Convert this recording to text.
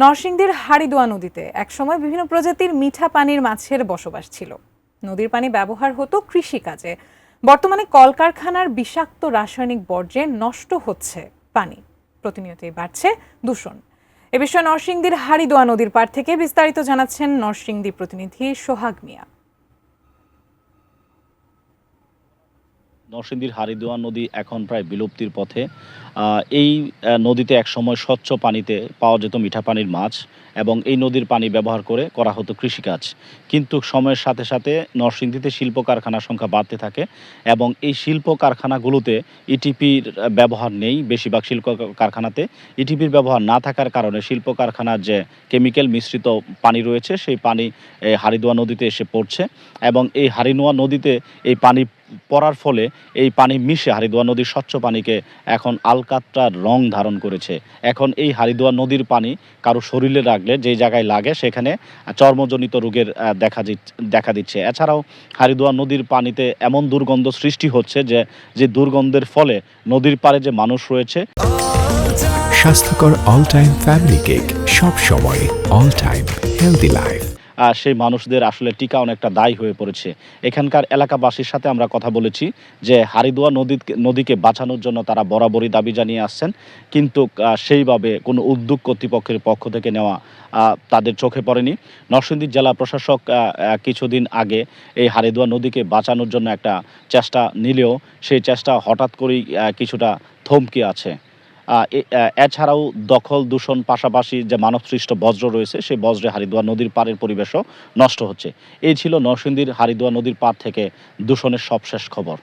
নরসিংদীর হাড়িদোয়া নদীতে একসময় বিভিন্ন প্রজাতির মিঠা পানির মাছের বসবাস ছিল। নদীর পানি ব্যবহার হতো কৃষিকাজে। বর্তমানে কলকারখানার বিষাক্ত রাসায়নিক বর্জ্যে নষ্ট হচ্ছে পানি, প্রতিনিয়তই বাড়ছে দূষণ। এ বিষয়ে নরসিংদীর হাড়িদোয়া নদীর পাড় থেকে বিস্তারিত জানাচ্ছেন নরসিংদী প্রতিনিধি সোহাগ মিয়া। নরসিংদীর হাড়িদোয়া নদী এখন প্রায় বিলুপ্তির পথে। এই নদীতে একসময় স্বচ্ছ পানিতে পাওয়া যেত মিঠা পানির মাছ এবং এই নদীর পানি ব্যবহার করে করা হতো কৃষিকাজ। কিন্তু সময়ের সাথে সাথে নরসিংদীতে শিল্প কারখানার সংখ্যা বাড়তে থাকে এবং এই শিল্প কারখানাগুলোতে ইটিপির ব্যবহার নেই। বেশিরভাগ শিল্প কারখানাতে ইটিপির ব্যবহার না থাকার কারণে শিল্প কারখানার যে কেমিক্যাল মিশ্রিত পানি রয়েছে সেই পানি হাড়িদোয়া নদীতে এসে পড়ছে এবং এই হাড়িদোয়া নদীতে এই পানি পড়ার ফলে এই পানি মিশে হাড়িদোয়া নদীর স্বচ্ছ পানিকে এখন আলকাতরার রং ধারণ করেছে। এখন এই হাড়িদোয়া নদীর পানি কারো শরীরে লাগলে যেই জায়গায় লাগে সেখানে চর্মজনিত রোগের দেখা দিচ্ছে। এছাড়াও হাড়িদোয়া নদীর পানিতে এমন দুর্গন্ধ সৃষ্টি হচ্ছে যে দুর্গন্ধের ফলে নদীর পাড়ে যে মানুষ রয়েছে। স্বাস্থ্যকর অল টাইম ফ্যামিলি কেক, সব সময় অল টাইম হেলদি লাইফ। সেই মানুষদের আসলে টিকা অনেকটা দায়ী হয়ে পড়েছে। এখানকার এলাকাবাসীর সাথে আমরা কথা বলেছি যে হাড়িদোয়া নদীকে বাঁচানোর জন্য তারা বরাবরই দাবি জানিয়ে আসছেন, কিন্তু সেইভাবে কোনো উদ্যোগ কর্তৃপক্ষের পক্ষ থেকে নেওয়া তাদের চোখে পড়েনি। নরসিংদী জেলা প্রশাসক কিছুদিন আগে এই হাড়িদোয়া নদীকে বাঁচানোর জন্য একটা চেষ্টা নিলেও সেই চেষ্টা হঠাৎ করেই কিছুটা থমকে আছে। এছাড়াও দখল দূষণ পাশাপাশি যে মানবসৃষ্ট বজ্র রয়েছে সেই বজ্রে হাড়িদোয়া নদীর পাড়ের পরিবেশও নষ্ট হচ্ছে। এই ছিল নরসিংদীর হাড়িদোয়া নদীর পাড় থেকে দূষণের সবশেষ খবর।